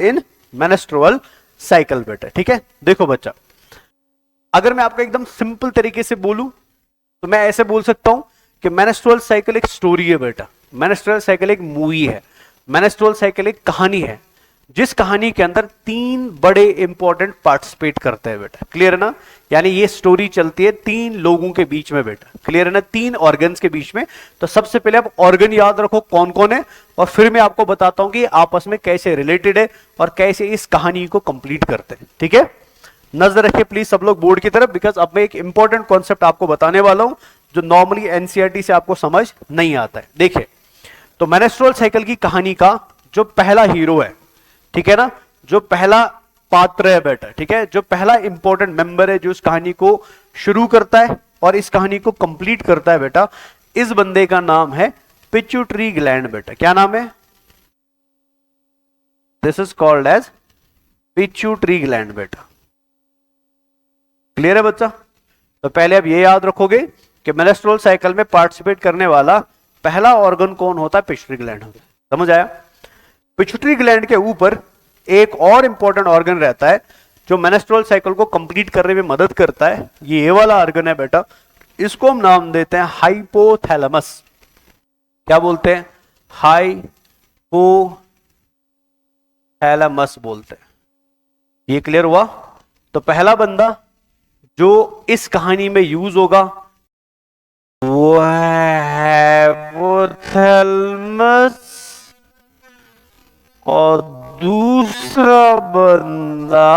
इन मेनेस्ट्रुअल cycle बेटा। ठीक है, देखो बच्चा, अगर मैं आपको एकदम सिंपल तरीके से बोलूं तो मैं ऐसे बोल सकता हूं कि मेनेस्ट्रुअल साइकिल एक स्टोरी है बेटा, मेनेस्ट्रुअल साइकिल एक मूवी है, मेनेस्ट्रुअल साइकिल एक कहानी है, जिस कहानी के अंदर 3 बड़े इंपॉर्टेंट पार्टिसिपेट करते हैं बेटा। क्लियर है ना? यानी ये स्टोरी चलती है 3 लोगों के बीच में बेटा। क्लियर है ना? 3 ऑर्गन्स के बीच में। तो सबसे पहले आप ऑर्गन याद रखो कौन कौन है, और फिर मैं आपको बताता हूं कि आपस में कैसे रिलेटेड है और कैसे इस कहानी को कंप्लीट करते हैं। ठीक है, नजर रखिए प्लीज सब लोग बोर्ड की तरफ, बिकॉज अब मैं एक इंपॉर्टेंट कॉन्सेप्ट आपको बताने वाला हूं जो नॉर्मली एनसीईआरटी से आपको समझ नहीं आता है। देखिए, तो मेनेस्ट्रुअल साइकिल की कहानी का जो पहला हीरो है, ठीक है ना, जो पहला पात्र है बेटा, ठीक है, जो पहला इंपॉर्टेंट मेंबर है जो इस कहानी को शुरू करता है और इस कहानी को कंप्लीट करता है बेटा, इस बंदे का नाम है पिट्यूटरी ग्लैंड बेटा। क्या नाम है? This is called as pituitary gland बेटा। क्लियर है बच्चा? तो पहले आप ये याद रखोगे कि मेनेस्ट्रुअल साइकिल में पार्टिसिपेट करने वाला पहला ऑर्गन कौन होता है? पिट्यूटरी ग्लैंड होता है। समझ आया? पिट्यूटरी ग्लैंड के ऊपर एक और इंपॉर्टेंट ऑर्गन रहता है जो मेनेस्ट्रुअल साइकिल को कंप्लीट करने में मदद करता है। ये वाला ऑर्गन है बेटा, इसको हम नाम देते हैं हाइपोथैलेमस। क्या बोलते हैं? हाइपोथैलेमस बोलते हैं। ये क्लियर हुआ? तो पहला बंदा जो इस कहानी में यूज होगा वो है हाइपोथैलेमस, और दूसरा बंदा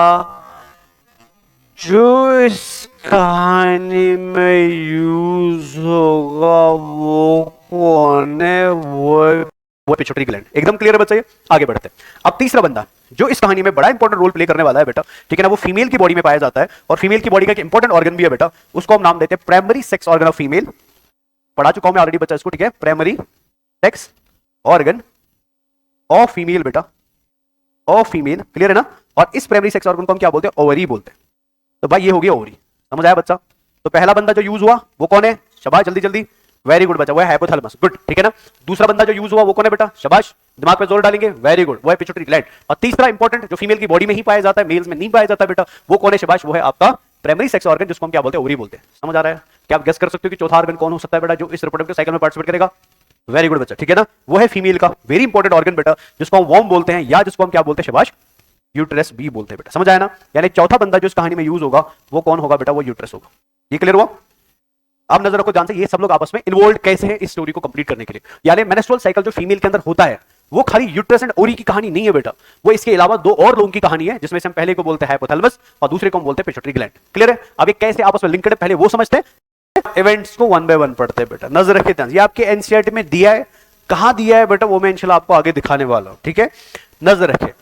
जो इस कहानी में यूज होगा वो कौन है? वो पिट्यूटरी ग्लैंड। एकदम क्लियर है बच्चा? ये आगे बढ़ते हैं। अब तीसरा बंदा जो इस कहानी में बड़ा इंपॉर्टेंट रोल प्ले करने वाला है बेटा, ठीक है ना, वो फीमेल की बॉडी में पाया जाता है और फीमेल की बॉडी का एक इंपॉर्टेंट ऑर्गन भी है बेटा, उसको हम नाम देते हैं primary sex organ of female. पढ़ा चुका हूं मैं ऑलरेडी बच्चा इसको, ठीक है, primary sex organ of female बेटा, ऑफ फीमेल। क्लियर है ना? और इस प्राइमरी सेक्स ऑर्गन को हम क्या बोलते हैं? ओवरी बोलते हैं। तो भाई ये हो गया ओवरी। समझ आया बच्चा? तो पहला बंदा जो यूज हुआ वो कौन है? शाबाश, जल्दी जल्दी, वेरी गुड बच्चा, वो है हाइपोथैलेमस। गुड, ठीक है ना। दूसरा बंदा जो यूज हुआ वो कौन है बेटा? शाबाश, दिमाग पे जोर डालेंगे, वेरी गुड, वो है पिट्यूटरी ग्लैंड। और तीसरा इंपॉर्टेंट जो फीमेल की बॉडी में ही पाया जाता है, मेल्स में नहीं पाया जाता बेटा, वो कौन है? शाबाश, वो है आपका प्राइमरी सेक्स ऑर्गन, जिसको हम क्या बोलते हैं? ओवरी बोलते हैं। समझ आ रहा है? क्या आप गेस कर सकते हो कि चौथा ऑर्गन कौन हो सकता है बेटा जो इस रिप्रोडक्टिव साइकिल में पार्टिसिपेट करेगा? वेरी गुड बच्चा, ठीक है ना, वो है फीमेल का वेरी इंपॉर्टेंट ऑर्गन बेटा, जिसको हम वॉर्म बोलते हैं, या जिसको हम क्या बोलते हैं? शाबाश, यूट्रस भी बोलते हैं बेटा। समझ आया ना? यानी चौथा बंदा जो इस कहानी में यूज होगा वो कौन होगा बेटा? वो यूट्रस होगा। ये क्लियर हुआ? अब नजर रखो ध्यान से, ये सब लोग आपस में इन्वॉल्व कैसे हैं इस स्टोरी को कंप्लीट करने के लिए। यानी मेनेस्ट्रुअल साइकिल जो फीमेल के अंदर होता है वो खाली यूट्रस एंड ओरी की कहानी नहीं है बेटा, वो इसके अलावा 2 और लोगों की कहानी है, जिसमें से हम पहले को बोलते हैं हाइपोथैलेमस और दूसरे को हम बोलते हैं पिट्यूटरी ग्लैंड। क्लियर है? अब ये कैसे आपस में लिंक्ड है पहले वो समझते हैं, इवेंट्स को 1 बाय 1 पढ़ते हैं बेटा। नजर रखिए ध्यान, ये आपके एनसीईआरटी में दिया है, कहां दिया है बेटा वो मैं इंशाल्लाह आपको आगे दिखाने वाला हूं। ठीक है, नजर रखिए,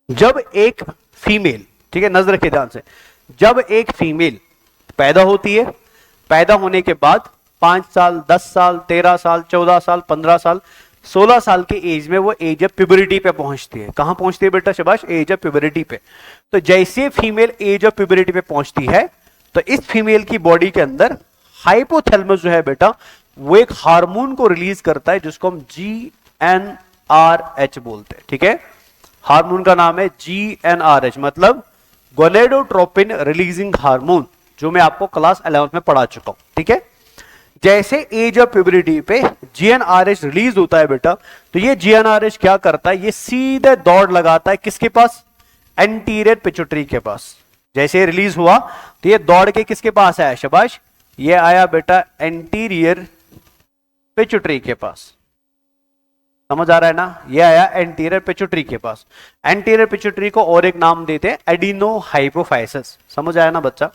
जब एक फीमेल, ठीक है, नजर रखिए ध्यान से, जब एक फीमेल पैदा होती है, पैदा होने के बाद 5 साल, 10 साल, 13 साल, 14 साल, 15 साल, 16 साल के एज में वो एज ऑफ प्यूबरिटी पे पहुंचती है। कहां पहुंचती है बेटा? शाबाश, एज ऑफ प्यूबरिटी पे। तो जैसे फीमेल एज ऑफ प्यूबरिटी पे पहुंचती है तो इस फीमेल की बॉडी के अंदर हाइपोथैलेमस जो है बेटा वो एक हार्मोन को रिलीज करता है जिसको हम GnRH बोलते हैं। ठीक है, हार्मोन का नाम है GnRH, मतलब गोनेडोट्रोपिन रिलीजिंग हार्मोन, जो मैं आपको क्लास 11 में पढ़ा चुका हूं। ठीक है, जैसे एज ऑफ प्यूबरिटी पे GnRH रिलीज होता है बेटा, तो ये GnRH क्या करता है? ये सीधे दौड़ लगाता है किसके पास? एंटीरियर पिट्यूटरी के पास। जैसे रिलीज हुआ तो ये दौड़ के किसके पास आया? शाबाश, ये आया बेटा एंटीरियर पिट्यूटरी के पास। समझ आ रहा है ना? ये आया एंटीरियर पिट्यूटरी के पास। एंटीरियर पिट्यूटरी को और एक नाम देते हैं एडिनो हाइपोफाइसिस। समझ आया ना बच्चा?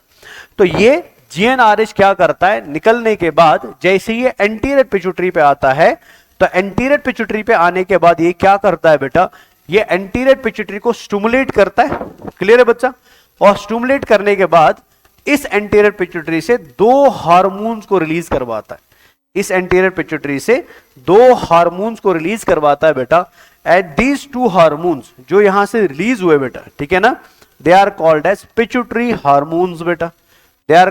तो ये GnRH क्या करता है? निकलने के बाद जैसे ये एंटीरियर पिट्यूटरी पे आता है, तो एंटीरियर पिट्यूटरी पे आने के बाद ये क्या करता है बेटा? ये एंटीरियर पिट्यूटरी को स्टिमुलेट करता है। क्लियर है बच्चा? और स्टिमुलेट करने के बाद इस एंटीरियर पिट्यूटरी से 2 हार्मोन्स को रिलीज करवाता है। इस एंटीरियर पिट्यूटरी से 2 हार्मोन्स को रिलीज करवाता है बेटा। एट दीज 2 हार्मोन्स जो यहां से रिलीज हुए बेटा, ठीक है ना, they are called as pituitary hormones बेटा। They are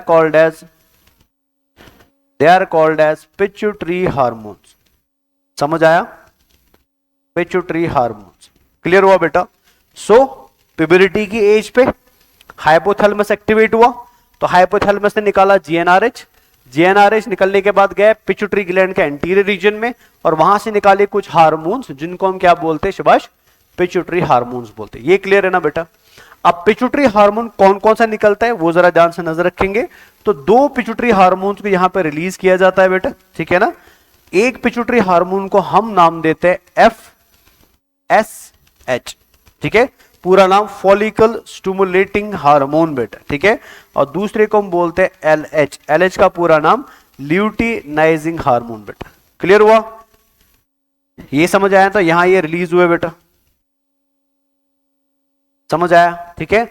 called as pituitary hormones. समझ आया? Pituitary hormones. क्लियर हुआ बेटा? सो प्यूबरिटी की एज पे हाइपोथैलेमस एक्टिवेट हुआ, तो हाइपोथैलेमस ने निकाला जीएनआरएच, जीएनआरएच निकलने के बाद गए पिट्यूटरी ग्लैंड के एंटीरियर रीजन में और वहां से निकाले कुछ हार्मोन्स जिनको हम क्या बोलते हैं शाबाश, पिट्यूटरी हार्मोन्स बोलते हैं। ये क्लियर है ना बेटा। अब पिट्यूटरी हार्मोन कौन कौन सा निकलता है वो जरा ध्यान से नजर रखेंगे। तो दो पिट्यूटरी हार्मोन्स को यहां पर रिलीज किया जाता है बेटा, ठीक है ना। एक पिट्यूटरी हार्मोन को हम नाम देते हैं FSH, ठीक है, पूरा नाम फॉलिकल स्टिमुलेटिंग हार्मोन बेटा, ठीक है। और दूसरे को हम बोलते हैं LH, LH का पूरा नाम ल्यूटिनाइजिंग हार्मोन बेटा। क्लियर हुआ, ये समझ आया? तो यहां ये रिलीज हुए बेटा, समझ आया, ठीक है।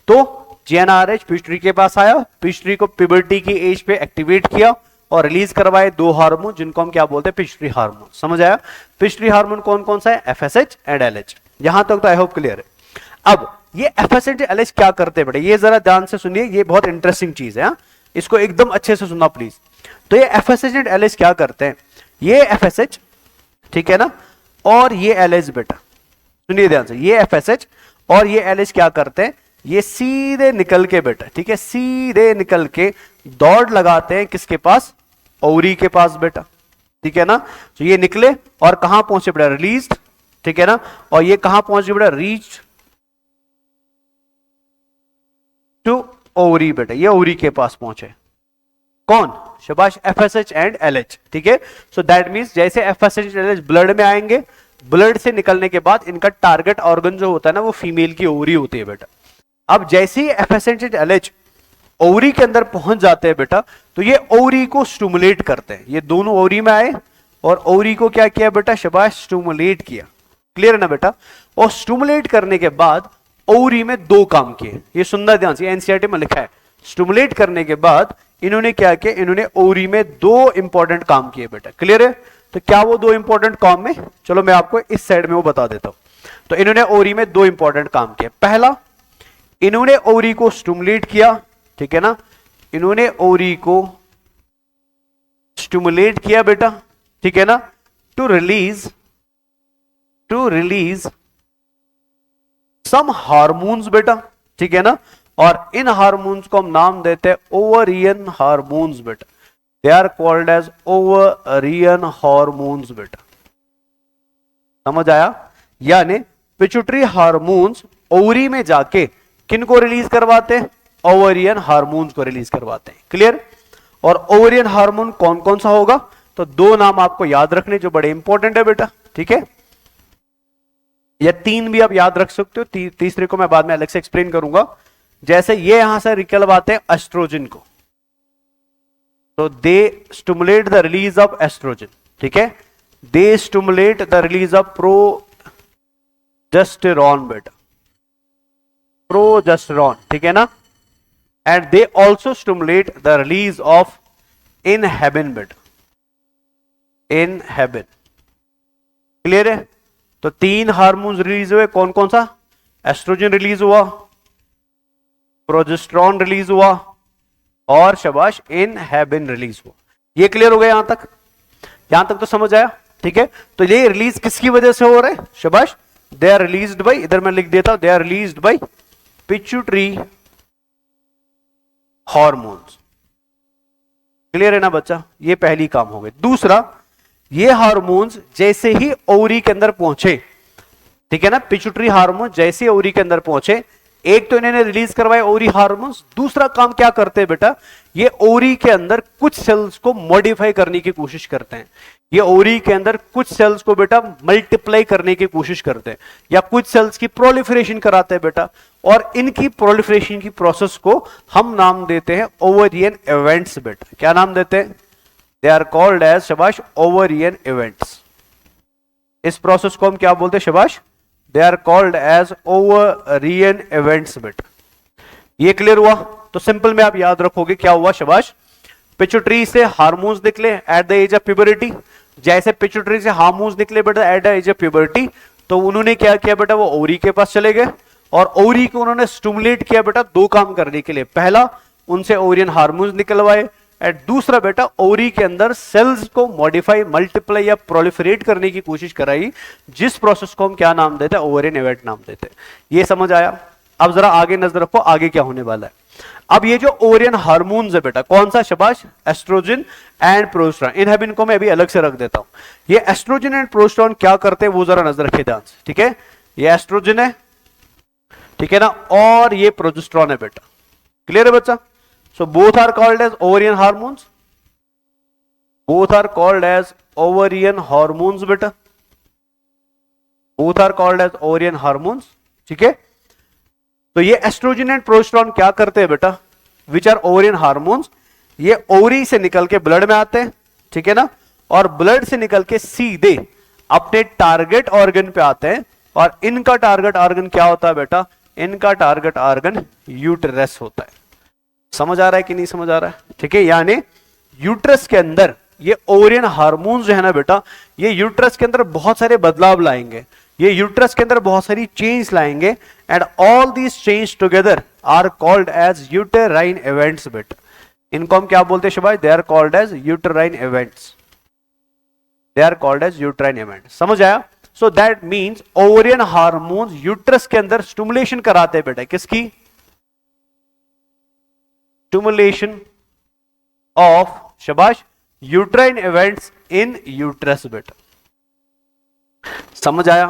तो जीएनआरएच पिट्यूटरी के पास आया, पिट्यूटरी को प्यूबर्टी की एज पे एक्टिवेट किया और रिलीज करवाए दो हार्मोन जिनको हम क्या बोलते हैं, पिट्यूटरी हार्मोन। समझ आया? पिट्यूटरी हार्मोन कौन कौन सा है, FSH एंड LH। यहां तक तो आई होप क्लियर है। अब ये FSH LH क्या करते हैं बेटा, ये जरा ध्यान से सुनिए, ये बहुत इंटरेस्टिंग चीज है, इसको एकदम अच्छे से सुनना प्लीज। तो ये FSH एंड LH क्या करते हैं, ये FSH, ठीक है ना, और ये LH बेटा, सुनिए ध्यान से, ये FSH और ये LH क्या करते हैं, ये सीधे निकल के बेटा, ठीक है, सीधे निकल के दौड़ लगाते हैं किसके पास, ओवरी के पास बेटा, ठीक है ना। तो ये निकले और कहां पहुंचे बेटा, रिलीज्ड, ठीक है ना, और ये कहां पहुंचे बेटा, रीच टू ओवरी बेटा, ये ओवरी के पास पहुंचे। कौन, शाबाश, FSH एंड LH, ठीक है। सो दैट मींस जैसे FSH एंड LH ब्लड में आएंगे, ब्लड से निकलने के बाद इनका टारगेट ऑर्गन जो होता है ना वो फीमेल की ओवरी होती है बेटा। अब जैसे ही FSH एंड LH ओवरी के अंदर पहुंच जाते हैं बेटा, तो ये ओवरी को स्टिमुलेट करते हैं। ये दोनों ओवरी में आए और ओवरी को क्या किया बेटा, शाबाश, स्टिमुलेट किया। क्लियर है ना बेटा। और स्टिमुलेट करने के बाद ओवरी में दो काम किए, ये सुंदर ध्यान से, एनसीईआरटी में लिखा है। स्टिमुलेट करने के बाद इन्होंने क्या किया, इन्होंने ओवरी में दो इंपॉर्टेंट काम किए बेटा। क्लियर है? तो क्या वो दो इंपॉर्टेंट काम में, चलो मैं आपको इस साइड में वो बता देता हूं। तो इन्होंने ओवरी में दो इंपॉर्टेंट काम किए। पहला, इन्होंने ओवरी को स्टिमुलेट किया, ठीक है ना, इन्होंने ओवरी को स्टिमुलेट किया बेटा, ठीक है ना, टू रिलीज सम हार्मोन्स बेटा, ठीक है ना। और इन हार्मोन्स को हम नाम देते हैं ओवरियन हार्मोन्स बेटा। They are called as ovarian hormones बेटा। समझ आया? यानी पिट्यूटरी हार्मोन्स ओवरी में जाके किनको रिलीज करवाते हैं, ओवरियन हार्मोन्स को रिलीज करवाते हैं। क्लियर? और ओवरियन हार्मोन कौन कौन सा होगा, तो दो नाम आपको याद रखने जो बड़े इंपॉर्टेंट है बेटा, ठीक है, या तीन भी आप याद रख सकते हो, तीसरे को मैं बाद में अलग से एक्सप्लेन करूंगा। जैसे ये यहां से निकलवाते हैं एस्ट्रोजन को, तो they stimulate the release of oestrogen, ठीक है, they stimulate the release of progesterone बेटा, प्रोजेस्टेरॉन, ठीक है ना। And they also stimulate the release of inhibin बेटा, इनहेबिन। क्लियर है? तो तीन हार्मोन्स रिलीज हुए, कौन कौन सा, एस्ट्रोजन रिलीज हुआ, प्रोजेस्टेरॉन रिलीज हुआ और शाबाश इनहेबिन रिलीज हुआ। ये क्लियर हो गया यहां तक? यहां तक तो समझ आया, ठीक है। तो ये रिलीज किसकी वजह से हो रहा है, शाबाश, दे आर रिलीज्ड बाय, इधर मैं लिख देता हूं, they are released by pituitary hormones. Clear है ना बच्चा? ये पहली काम हो गई। दूसरा, ये हार्मोन्स जैसे ही ओवरी के अंदर पहुंचे, ठीक है ना, पिट्यूटरी हार्मोन जैसे ओवरी के अंदर पहुंचे, एक तो इन्होंने रिलीज करवाए ओवरी हार्मोन्स, दूसरा काम क्या करते हैं बेटा, ये ओवरी के अंदर कुछ सेल्स को मॉडिफाई करने की कोशिश करते हैं। ये ओवरी के अंदर कुछ सेल्स को बेटा मल्टीप्लाई करने की कोशिश करते हैं, या कुछ सेल्स की प्रोलिफरेशन कराते हैं बेटा। और इनकी प्रोलिफरेशन की प्रोसेस को हम नाम देते हैं ओवरियन इवेंट्स बेटा। क्या नाम देते हैं? दे आर कॉल्ड एज, शाबाश, ओवरियन इवेंट्स। इस प्रोसेस को हम क्या बोलते हैं, शाबाश, they are called as ovarian events बेटा। ये क्लियर हुआ? तो सिंपल में आप याद रखोगे क्या हुआ, शाबाश, पिट्यूटरी से हार्मोन्स निकले एट द एज ऑफ प्यूबरिटी। जैसे पिट्यूटरी से हार्मोन्स निकले बेटा एट द एज ऑफ प्यूबरिटी, तो उन्होंने क्या किया बेटा, वो ओवरी के पास चले गए और ओवरी को उन्होंने स्टिमुलेट किया बेटा दो काम करने के लिए। पहला, उनसे ओवरियन हार्मोन्स निकलवाए, एंड दूसरा बेटा ओवरी के अंदर सेल्स को मॉडिफाई, मल्टीप्लाई या प्रोलिफरेट करने की कोशिश कराई, जिस प्रोसेस को हम क्या नाम देते हैं, ओवेरियन इवेंट नाम देते हैं। ये समझ आया? अब जरा आगे नजर रखो, आगे क्या होने वाला है। अब ये जो ओवेरियन हार्मोन्स है बेटा, कौन सा शाबाश, एस्ट्रोजन एंड प्रोजेस्टेरोन। इन को मैं अभी अलग से रख देता हूं। ये एस्ट्रोजन एंड प्रोजेस्टेरोन क्या करते हैं वो जरा नजर रखिए ध्यान से, ठीक है। ये एस्ट्रोजन है, ठीक है ना, और ये प्रोजेस्टेरोन है बेटा। क्लियर है बच्चा? So both are called as ovarian hormones, both are called as ovarian hormones बेटा, both are called as ovarian hormones, ठीक है। तो ये एस्ट्रोजन एंड प्रोजेस्टेरोन क्या करते हैं बेटा, विच आर ओवेरियन हार्मोन्स, ये ओवरी से निकल के ब्लड में आते हैं, ठीक है ना, और ब्लड से निकल के सीधे अपने टारगेट ऑर्गन पे आते हैं। और इनका टारगेट ऑर्गन क्या होता है बेटा, इनका टारगेट ऑर्गन यूटेरस होता है। समझ आ रहा है कि नहीं समझ आ रहा है? ठीक है, यानी यूट्रस के अंदर ये ओवेरियन हार्मोन्स जो है ना बेटा, ये यूट्रस के अंदर बहुत सारे बदलाव लाएंगे, ये यूट्रस के अंदर बहुत सारी चेंज लाएंगे, and all these change together are called as uterine events बेटा। इनको हम क्या बोलते हैं शाबाश, they are called as uterine events, they are called as uterine event. समझ आया? So that means ovarian hormones uterus के अंदर स्टिमुलेशन कराते हैं बेटा, किसकी, स्टिमुलेशन ऑफ शाबाश यूट्राइन इवेंट्स इन यूट्रस बेटा। समझ आया?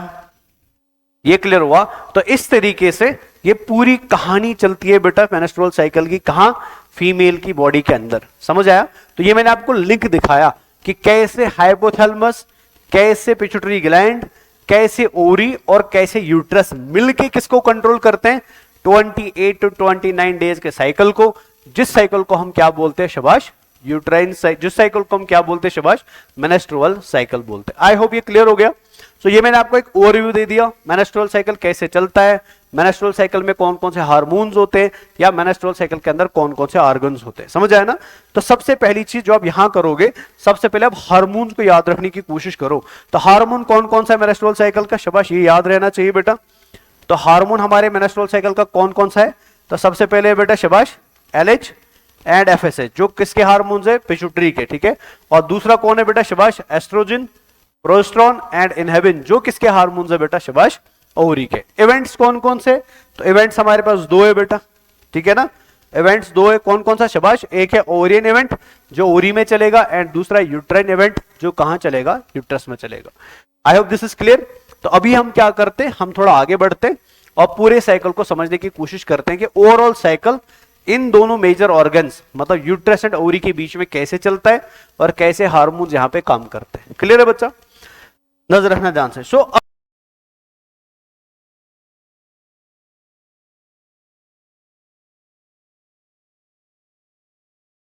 ये क्लियर हुआ? तो इस तरीके से ये पूरी कहानी चलती है बेटा मेंस्ट्रुअल साइकिल की, कहां, फीमेल की बॉडी के अंदर। समझ आया? तो ये मैंने आपको लिंक दिखाया कि कैसे हाइपोथैलेमस, कैसे पिट्यूटरी ग्लैंड, कैसे ओवरी और कैसे यूट्रस मिलके किसको कंट्रोल करते हैं, 28 to 29 डेज के साइकिल को, जिस साइकिल को हम क्या बोलते हैं शाबाश, यूट्राइन, जिस साइकिल को हम क्या बोलते हैं शाबाश, मेंस्ट्रुअल साइकिल बोलते हैं। आई होप ये क्लियर हो गया। सो ये मैंने आपको एक ओवरव्यू दे दिया, मेंस्ट्रुअल साइकिल कैसे चलता है, मेंस्ट्रुअल साइकिल में कौन कौन से हार्मोन्स होते हैं, या मेंस्ट्रुअल साइकिल के अंदर कौन कौन से ऑर्गन्स होते हैं। समझ आया ना? तो सबसे पहली चीज जो आप यहां करोगे, सबसे पहले आप हार्मोन्स को याद रखने की कोशिश करो। तो हार्मोन कौन कौन सा है मेंस्ट्रुअल साइकिल का, शाबाश ये याद रहना चाहिए बेटा। तो हार्मोन हमारे मेंस्ट्रुअल साइकिल का कौन कौन सा है, तो सबसे पहले बेटा शाबाश LH एंड FSH, जो किसके हार्मोन्स है, पिट्यूटरी के, ठीक है। और दूसरा कौन है बेटा शाबाश, एस्ट्रोजन, प्रोजेस्टेरोन एंड इनहिबिन, जो किसके हार्मोन्स है बेटा शाबाश, ओवरी के। इवेंट्स कौन कौन से, तो इवेंट्स हमारे पास दो है बेटा, ठीक है ना, इवेंट्स दो है, कौन कौन सा शाबाश, एक है ओवरियन इवेंट जो ओवरी में चलेगा, एंड दूसरा यूट्राइन इवेंट जो कहां चलेगा, यूट्रस में चलेगा। I hope this is clear. तो अभी हम क्या करते हैं, हम थोड़ा आगे बढ़ते हैं और पूरे साइकिल को समझने की कोशिश करते हैं कि ओवरऑल साइकिल इन दोनों मेजर ऑर्गन्स मतलब यूट्रस एंड ओवरी के बीच में कैसे चलता है और कैसे हार्मोन्स यहां पे काम करते हैं। क्लियर है बच्चा? नजर रखना ध्यान से। सो